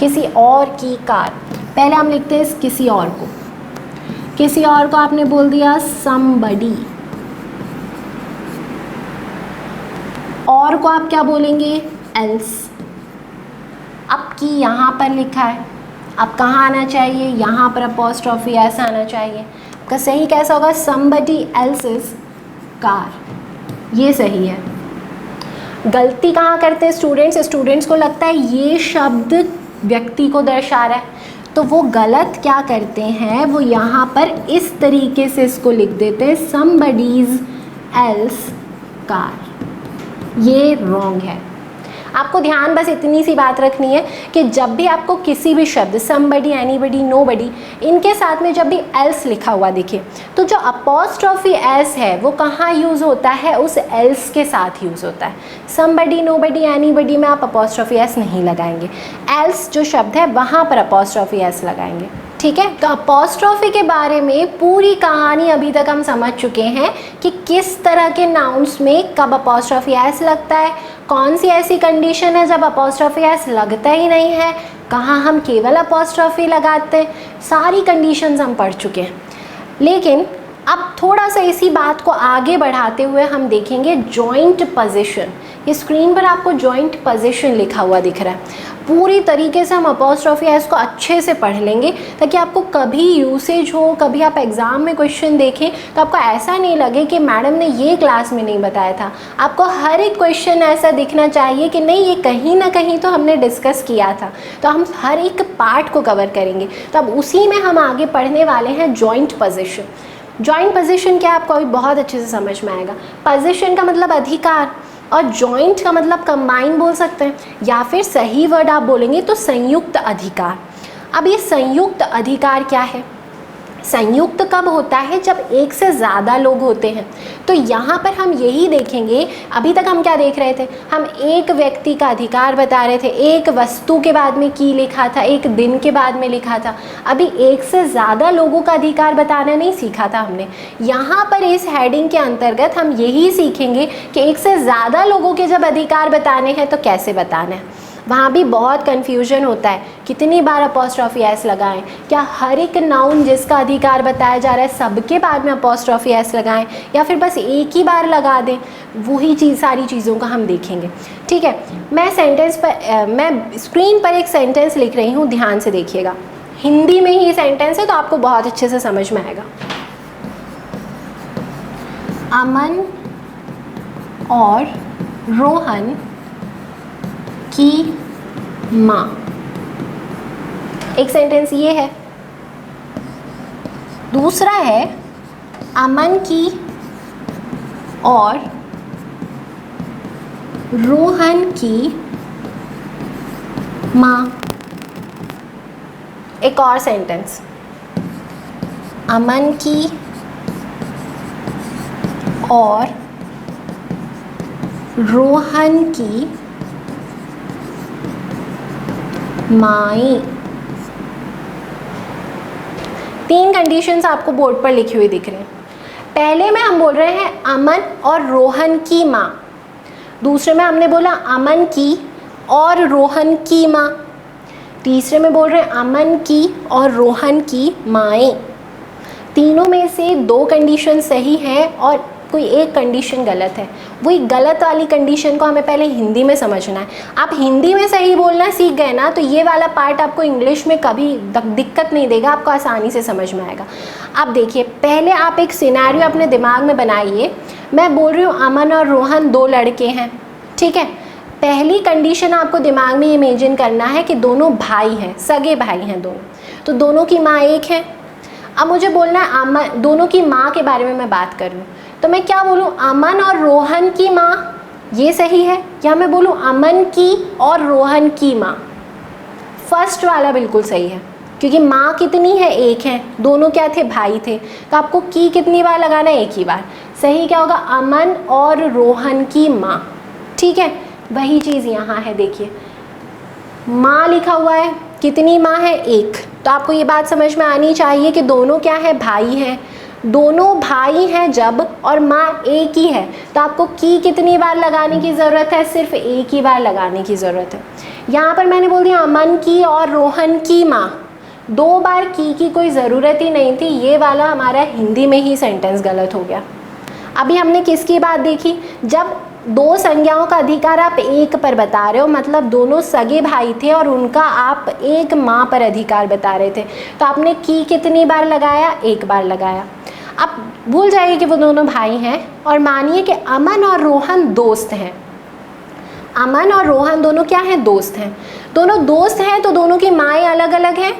किसी और की कार। पहले हम लिखते हैं किसी और को, किसी और को आपने बोल दिया somebody, और को आप क्या बोलेंगे, else। अब की यहाँ पर लिखा है, अब कहाँ आना चाहिए, यहाँ पर अपॉस्ट्रोफी एस आना चाहिए। आपका सही कैसा होगा, somebody else's car, ये सही है। गलती कहाँ करते हैं स्टूडेंट्स को लगता है ये शब्द व्यक्ति को दर्शा रहा है, तो वो गलत क्या करते हैं, वो यहाँ पर इस तरीके से इसको लिख देते हैं somebody's else car, ये रॉन्ग है। आपको ध्यान बस इतनी सी बात रखनी है कि जब भी आपको किसी भी शब्द somebody, anybody, nobody, इनके साथ में जब भी else लिखा हुआ दिखे तो जो अपॉस्ट्रोफी एस है वो कहाँ यूज़ होता है, उस else के साथ यूज़ होता है। somebody, nobody, anybody में आप अपॉस्ट्रोफी एस नहीं लगाएंगे, else जो शब्द है वहाँ पर अपॉस्ट्रोफी एस लगाएंगे, ठीक है। तो अपॉस्ट्रोफी के बारे में पूरी कहानी अभी तक हम समझ चुके हैं कि किस तरह के नाउन्स में कब अपॉस्ट्रोफी एस लगता है, कौन सी ऐसी कंडीशन है जब अपॉस्ट्रोफी एस लगता ही नहीं है, कहाँ हम केवल अपॉस्ट्रोफी लगाते हैं, सारी कंडीशंस हम पढ़ चुके हैं। लेकिन अब थोड़ा सा इसी बात को आगे बढ़ाते हुए हम देखेंगे जॉइंट पोजीशन। ये स्क्रीन पर आपको जॉइंट पोजीशन लिखा हुआ दिख रहा है। पूरी तरीके से हम अपॉस्ट्रोफी एस को अच्छे से पढ़ लेंगे ताकि आपको कभी यूसेज हो, कभी आप एग्ज़ाम में क्वेश्चन देखें तो आपको ऐसा नहीं लगे कि मैडम ने ये क्लास में नहीं बताया था। आपको हर एक क्वेश्चन ऐसा दिखना चाहिए कि नहीं, ये कहीं ना कहीं तो हमने डिस्कस किया था, तो हम हर एक पार्ट को कवर करेंगे। तो अब उसी में हम आगे पढ़ने वाले हैं जॉइंट पोजीशन। जॉइंट पोजीशन क्या आपको अभी बहुत अच्छे से समझ में आएगा। पोजीशन का मतलब अधिकार और जॉइंट का मतलब कंबाइन बोल सकते हैं, या फिर सही वर्ड आप बोलेंगे तो संयुक्त अधिकार। अब ये संयुक्त अधिकार क्या है, संयुक्त कब होता है? जब एक से ज़्यादा लोग होते हैं। तो यहाँ पर हम यही देखेंगे, अभी तक हम क्या देख रहे थे, हम एक व्यक्ति का अधिकार बता रहे थे, एक वस्तु के बाद में की लिखा था, एक दिन के बाद में लिखा था। अभी एक से ज़्यादा लोगों का अधिकार बताना नहीं सीखा था हमने। यहाँ पर इस हेडिंग के अंतर्गत हम यही सीखेंगे कि एक से ज़्यादा लोगों के जब अधिकार बताने हैं तो कैसे बताना है। वहाँ भी बहुत कन्फ्यूजन होता है, कितनी बार अपोस्ट्रोफी एस लगाएं, क्या हर एक नाउन जिसका अधिकार बताया जा रहा है सबके बाद में अपोस्ट्रोफी एस लगाएं, या फिर बस एक ही बार लगा दें। वही चीज़, सारी चीज़ों का हम देखेंगे। ठीक है, मैं स्क्रीन पर एक सेंटेंस लिख रही हूँ, ध्यान से देखिएगा। हिंदी में ही सेंटेंस है तो आपको बहुत अच्छे से समझ में आएगा। अमन और रोहन की माँ, एक सेंटेंस ये है। दूसरा है अमन की और रोहन की माँ। एक और सेंटेंस, अमन की और रोहन की माई। 3 कंडीशंस आपको बोर्ड पर लिखी हुई दिख रही हैं। पहले में हम बोल रहे हैं अमन और रोहन की माँ। दूसरे में हमने बोला अमन की और रोहन की माँ। तीसरे में बोल रहे हैं अमन की और रोहन की माएँ। तीनों में से 2 कंडीशन सही हैं और कोई एक कंडीशन गलत है। वही गलत वाली कंडीशन को हमें पहले हिंदी में समझना है। आप हिंदी में सही बोलना सीख गए ना, तो ये वाला पार्ट आपको इंग्लिश में कभी दिक्कत नहीं देगा, आपको आसानी से समझ में आएगा। अब देखिए, पहले आप एक सिनेरियो अपने दिमाग में बनाइए। मैं बोल रही हूँ अमन और रोहन 2 लड़के हैं, ठीक है। पहली कंडीशन आपको दिमाग में इमेजिन करना है कि दोनों भाई हैं, सगे भाई हैं दोनों, तो दोनों की माँ एक है। अब मुझे बोलना है अमन, दोनों की माँ के बारे में मैं बात कर रही हूँ, तो मैं क्या बोलूँ, अमन और रोहन की माँ, ये सही है, या मैं बोलूँ अमन की और रोहन की माँ। फर्स्ट वाला बिल्कुल सही है, क्योंकि माँ कितनी है, एक है, दोनों क्या थे, भाई थे। तो आपको की कितनी बार लगाना है, एक ही बार। सही क्या होगा, अमन और रोहन की माँ। ठीक है, वही चीज़ यहाँ है। देखिए माँ लिखा हुआ है, कितनी माँ है, एक। तो आपको ये बात समझ में आनी चाहिए कि दोनों क्या है, भाई हैं। दोनों भाई हैं जब और माँ एक ही है, तो आपको की कितनी बार लगाने की ज़रूरत है, सिर्फ एक ही बार लगाने की ज़रूरत है। यहाँ पर मैंने बोल दिया अमन की और रोहन की माँ, 2 बार की कोई ज़रूरत ही नहीं थी। ये वाला हमारा हिंदी में ही सेंटेंस गलत हो गया। अभी हमने किसकी बात देखी, जब 2 संज्ञाओं का अधिकार आप एक पर बता रहे हो, मतलब दोनों सगे भाई थे और उनका आप एक माँ पर अधिकार बता रहे थे, तो आपने की कितनी बार लगाया, एक बार लगाया। आप भूल जाइए कि वो दोनों भाई हैं और मानिए कि अमन और रोहन दोस्त हैं। अमन और रोहन दोनों क्या हैं, दोस्त हैं। दोनों दोस्त हैं तो दोनों की माएँ अलग अलग हैं,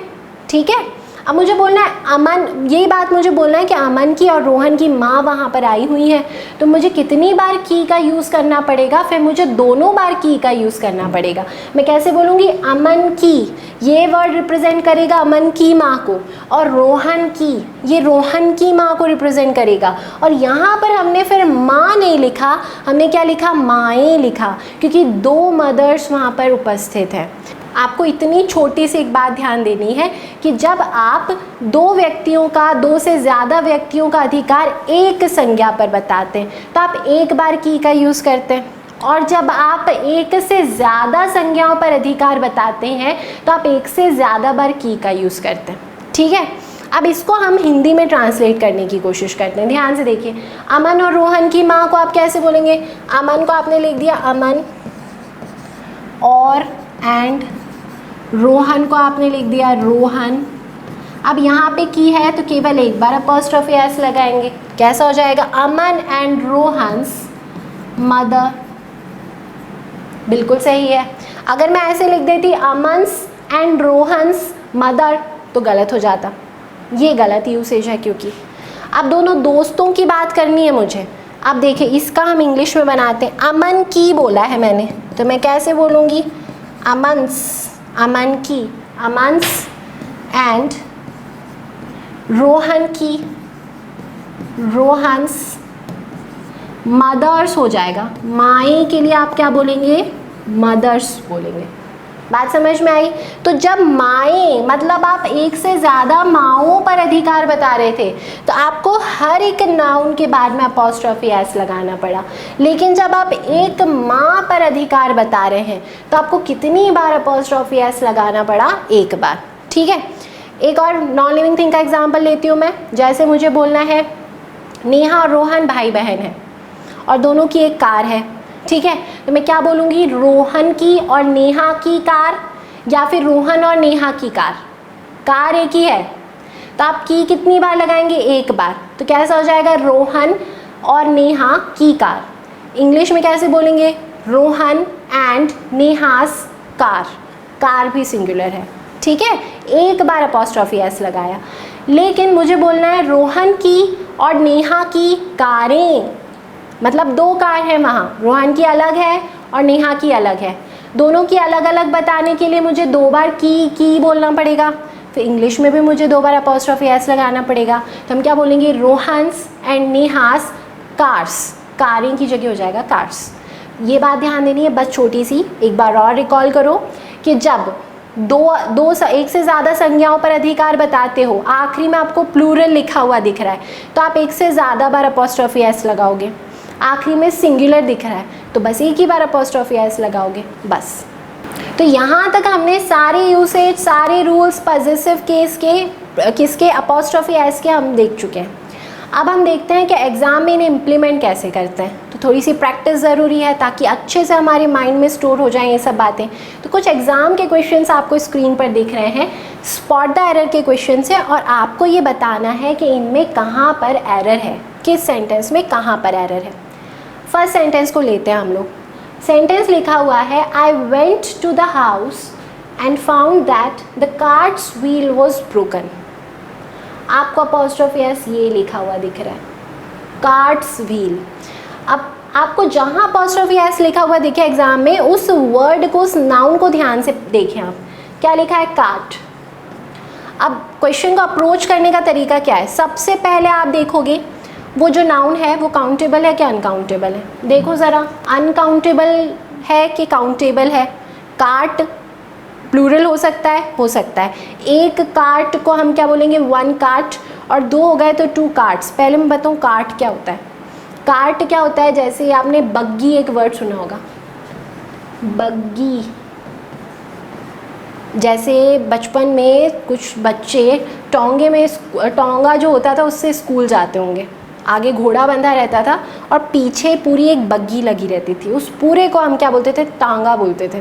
ठीक है। अब मुझे बोलना है अमन, यही बात मुझे बोलना है कि अमन की और रोहन की माँ वहाँ पर आई हुई है, तो मुझे कितनी बार की का यूज़ करना पड़ेगा, फिर मुझे दोनों बार की का यूज़ करना पड़ेगा। मैं कैसे बोलूँगी, अमन की, ये वर्ड रिप्रेजेंट करेगा अमन की माँ को, और रोहन की, ये रोहन की माँ को रिप्रेजेंट करेगा। और यहाँ पर हमने फिर माँ नहीं लिखा, हमने क्या लिखा, माएँ लिखा, क्योंकि 2 मदर्स वहाँ पर उपस्थित हैं। आपको इतनी छोटी सी एक बात ध्यान देनी है कि जब आप 2 व्यक्तियों का, 2 से ज़्यादा व्यक्तियों का अधिकार एक संज्ञा पर बताते हैं तो आप एक बार की का यूज़ करते हैं, और जब आप एक से ज़्यादा संज्ञाओं पर अधिकार बताते हैं तो आप एक से ज़्यादा बार की का यूज़ करते हैं। ठीक है, अब इसको हम हिंदी में ट्रांसलेट करने की कोशिश करते हैं। ध्यान से देखिए, अमन और रोहन की माँ को आप कैसे बोलेंगे, अमन को आपने लिख दिया अमन, और एंड रोहन को आपने लिख दिया रोहन। अब यहाँ पे की है तो केवल एक बार अपॉस्ट्रोफी एस लगाएंगे, कैसा हो जाएगा, अमन एंड रोहन्स मदर। बिल्कुल सही है। अगर मैं ऐसे लिख देती अमन्स एंड रोहन्स मदर तो गलत हो जाता, ये गलत यूसेज है, क्योंकि अब दोनों दोस्तों की बात करनी है मुझे। अब देखिए इसका हम इंग्लिश में बनाते हैं, अमन की बोला है मैंने, तो मैं कैसे बोलूँगी, अमन्स, अमन की, अमन्स एंड रोहन की, रोहन्स, मदर्स हो जाएगा, माएँ के लिए आप क्या बोलेंगे, मदर्स बोलेंगे। बात समझ में आई? तो जब माएँ मतलब आप एक से ज़्यादा माओं पर अधिकार बता रहे थे तो आपको हर एक नाउन के बाद में अपॉस्ट्रोफी एस लगाना पड़ा, लेकिन जब आप एक माँ पर अधिकार बता रहे हैं तो आपको कितनी बार अपॉस्ट्रोफी एस लगाना पड़ा, एक बार। ठीक है, एक और नॉन लिविंग थिंग का एग्जाम्पल लेती हूँ मैं। जैसे मुझे बोलना है नेहा और रोहन भाई बहन हैं और दोनों की एक कार है, ठीक है, तो मैं क्या बोलूँगी, रोहन की और नेहा की कार, या फिर रोहन और नेहा की कार। कार एक ही है तो आप की कितनी बार लगाएंगे, एक बार। तो कैसा हो जाएगा, रोहन और नेहा की कार। इंग्लिश में कैसे बोलेंगे, रोहन एंड नेहास कार, कार भी सिंगुलर है। ठीक है, एक बार अपॉस्ट्रोफी एस लगाया। लेकिन मुझे बोलना है रोहन की और नेहा की कारें, मतलब दो कार है वहाँ, रोहन की अलग है और नेहा की अलग है। दोनों की अलग अलग बताने के लिए मुझे दो बार की बोलना पड़ेगा, फिर इंग्लिश में भी मुझे दो बार अपॉस्ट्रोफी एस लगाना पड़ेगा। तो हम क्या बोलेंगे, रोहन्स एंड नेहास कार्स, कारें की जगह हो जाएगा कार्स। ये बात ध्यान देनी है बस छोटी सी, एक बार और रिकॉल करो कि जब एक से ज़्यादा संज्ञाओं पर अधिकार बताते हो, आखिरी में आपको प्लूरल लिखा हुआ दिख रहा है तो आप एक से ज़्यादा बार अपॉस्ट्रोफी एस लगाओगे। आखिरी में सिंगुलर दिख रहा है तो बस एक ही बार अपॉस्ट्रोफी एस लगाओगे बस। तो यहाँ तक हमने सारे यूसेज, सारे रूल्स पॉजेसिव केस के किसके, अपॉस्ट्रोफी एस के हम देख चुके हैं। अब हम देखते हैं कि एग्ज़ाम में इन्हें इम्प्लीमेंट कैसे करते हैं। तो थोड़ी सी प्रैक्टिस ज़रूरी है ताकि अच्छे से हमारे माइंड में स्टोर हो जाएं ये सब बातें। तो कुछ एग्ज़ाम के क्वेश्चंस आपको स्क्रीन पर दिख रहे हैं, स्पॉट द एरर के क्वेश्चंस है और आपको ये बताना है कि इनमें कहाँ पर एरर है, किस सेंटेंस में कहाँ पर एरर है। फर्स्ट सेंटेंस को लेते हैं हम लोग। सेंटेंस लिखा हुआ है, I went to the house and found that the cart's wheel was broken. आपको अपॉस्ट्रोफी एस ये लिखा हुआ दिख रहा है, कार्ट्स व्हील। अब आपको जहाँ अपॉस्ट्रोफी एस लिखा हुआ दिखे एग्जाम में, उस वर्ड को, उस नाउन को ध्यान से देखें आप, क्या लिखा है, कार्ट। अब क्वेश्चन को अप्रोच करने का तरीका क्या है, सबसे पहले आप देखोगे वो जो नाउन है वो काउंटेबल है क्या अनकाउंटेबल है। देखो ज़रा, अनकाउंटेबल है कि काउंटेबल है। कार्ट प्लूरल हो सकता है, हो सकता है। एक कार्ट को हम क्या बोलेंगे, वन कार्ट, और दो हो गए तो टू कार्ट्स। पहले मैं बताऊँ कार्ट क्या होता है। कार्ट क्या होता है, जैसे आपने बग्गी एक वर्ड सुना होगा, बग्गी। जैसे बचपन में कुछ बच्चे टोंगे में, टोंगा जो होता था उससे स्कूल जाते होंगे, आगे घोड़ा बंधा रहता था और पीछे पूरी एक बग्गी लगी रहती थी, उस पूरे को हम क्या बोलते थे, टांगा बोलते थे,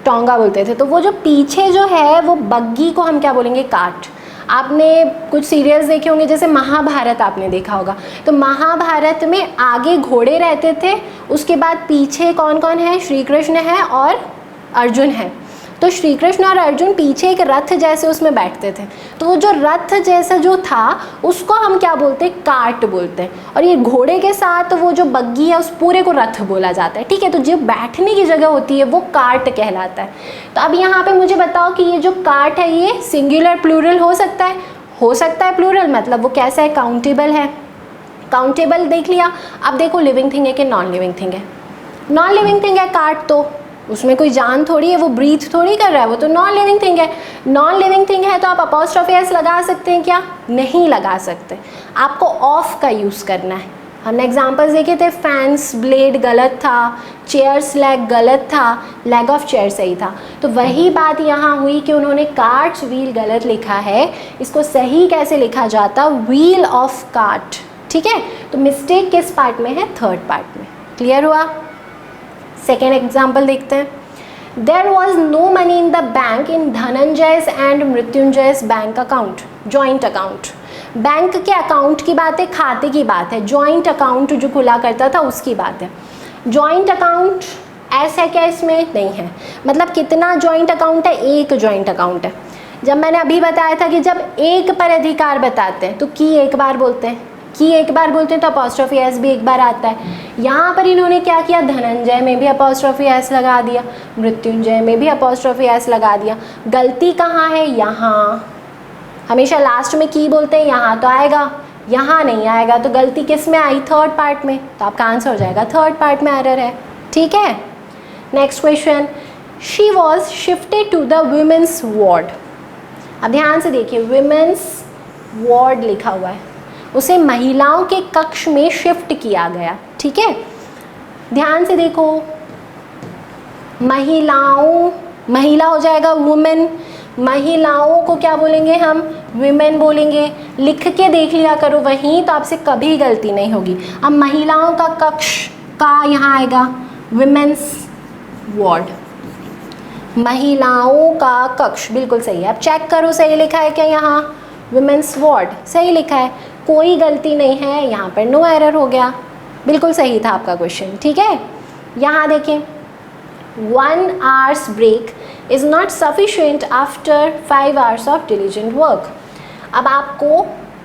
टोंगा बोलते थे। तो वो जो पीछे जो है वो बग्गी को हम क्या बोलेंगे, कार्ट। आपने कुछ सीरियल्स देखे होंगे, जैसे महाभारत आपने देखा होगा, तो महाभारत में आगे घोड़े रहते थे, उसके बाद पीछे कौन कौन है, श्री कृष्ण है और अर्जुन है। तो श्री कृष्ण और अर्जुन पीछे एक रथ जैसे उसमें बैठते थे, तो वो जो रथ जैसा जो था उसको हम क्या बोलते हैं, कार्ट बोलते हैं। और ये घोड़े के साथ वो जो बग्गी है उस पूरे को रथ बोला जाता है, ठीक है। तो जो बैठने की जगह होती है वो कार्ट कहलाता है। तो अब यहाँ पे मुझे बताओ कि ये जो कार्ट है ये सिंगुलर प्लूरल हो सकता है, हो सकता है प्लूरल, मतलब वो कैसा है, काउंटेबल है। काउंटेबल देख लिया। अब देखो लिविंग थिंग है कि नॉन लिविंग थिंग है। नॉन लिविंग थिंग है कार्ट, तो उसमें कोई जान थोड़ी है, वो ब्रीथ थोड़ी कर रहा है, वो तो नॉन लिविंग थिंग है। नॉन लिविंग थिंग है तो आप अपॉस्ट्रोफी एस लगा सकते हैं क्या, नहीं लगा सकते। आपको ऑफ का यूज़ करना है। हमने एग्जांपल्स देखे थे, फैंस ब्लेड गलत था, चेयर्स लेग गलत था, लेग ऑफ चेयर सही था। तो वही बात यहाँ हुई कि उन्होंने कार्ट्स व्हील गलत लिखा है, इसको सही कैसे लिखा जाता, व्हील ऑफ कार्ट, ठीक है। तो मिस्टेक किस पार्ट में है, थर्ड पार्ट में। क्लियर हुआ। सेकेंड एग्जाम्पल देखते हैं। There was no money in the bank in Dhananjay's and Mrityunjay's bank account, joint account. Bank के अकाउंट की बात है, खाते की बात है, जॉइंट अकाउंट जो खुला करता था उसकी बात है। जॉइंट अकाउंट ऐसा है क्या, इसमें नहीं है। मतलब कितना जॉइंट अकाउंट है, एक जॉइंट अकाउंट है। जब मैंने अभी बताया था कि जब एक पर अधिकार बताते हैं तो की एक बार बोलते हैं, की एक बार बोलते हैं तो अपॉस्ट्रोफी एस भी एक बार आता है। यहाँ पर इन्होंने क्या किया, धनंजय में भी अपॉस्ट्रोफी एस लगा दिया, मृत्युंजय में भी अपॉस्ट्रोफी एस लगा दिया। गलती कहाँ है, यहाँ। हमेशा लास्ट में की बोलते हैं, यहाँ तो आएगा, यहाँ नहीं आएगा, तो गलती किस में आई? थर्ड पार्ट में, तो आपका आंसर हो जाएगा थर्ड पार्ट में एरर है। ठीक है, next question, she was shifted to the women's ward. अब ध्यान से देखिए, वुमेन्स वार्ड लिखा हुआ है, उसे महिलाओं के कक्ष में शिफ्ट किया गया। ठीक है, ध्यान से देखो, महिलाओं, महिला हो जाएगा वुमेन, महिलाओं को क्या बोलेंगे हम? विमेन बोलेंगे। लिख के देख लिया करो वहीं, तो आपसे कभी गलती नहीं होगी। अब महिलाओं का कक्ष का यहाँ आएगा विमेन्स वार्ड, महिलाओं का कक्ष, बिल्कुल सही है। अब चेक करो सही लिखा है क्या यहाँ? विमेन्स वार्ड सही लिखा है, कोई गलती नहीं है, यहाँ पर नो एरर हो गया, बिल्कुल सही था आपका क्वेश्चन। ठीक है, यहाँ देखें, 1 hour's break is not sufficient after 5 hours of diligent work। अब आपको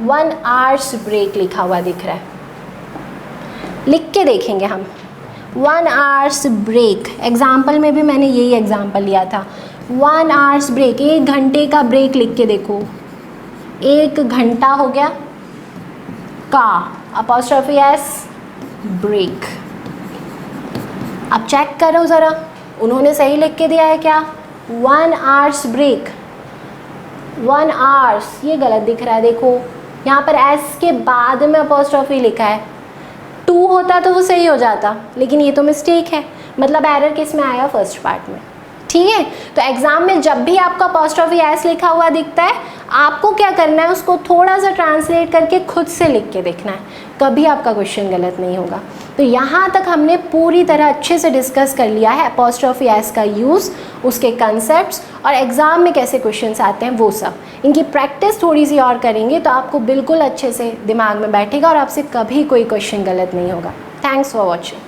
1 hour's break लिखा हुआ दिख रहा है, लिख के देखेंगे हम। 1 hour's break, एग्जाम्पल में भी मैंने यही एग्जाम्पल लिया था। 1 hour's break, 1 घंटे का ब्रेक लिख के देखो, 1 घंटा हो गया, का अपॉस्ट्रोफी एस ब्रेक। अब चेक करो ज़रा, उन्होंने सही लिख के दिया है क्या? 1 hour's break, 1 hours, ये गलत दिख रहा है, देखो यहाँ पर एस के बाद में अपॉस्ट्रोफी लिखा है, 2 होता तो वो सही हो जाता, लेकिन ये तो मिस्टेक है, मतलब एरर किस में आया? फर्स्ट पार्ट में। ठीक है, तो एग्जाम में जब भी आपका अपॉस्ट्रोफी एस लिखा हुआ दिखता है, आपको क्या करना है? उसको थोड़ा सा ट्रांसलेट करके खुद से लिख के देखना है, कभी आपका क्वेश्चन गलत नहीं होगा। तो यहाँ तक हमने पूरी तरह अच्छे से डिस्कस कर लिया है अपॉस्ट्रोफी एस का यूज़, उसके कंसेप्ट्स और एग्ज़ाम में कैसे क्वेश्चंस आते हैं वो सब। इनकी प्रैक्टिस थोड़ी सी और करेंगे तो आपको बिल्कुल अच्छे से दिमाग में बैठेगा और आपसे कभी कोई क्वेश्चन गलत नहीं होगा। Thanks for watching.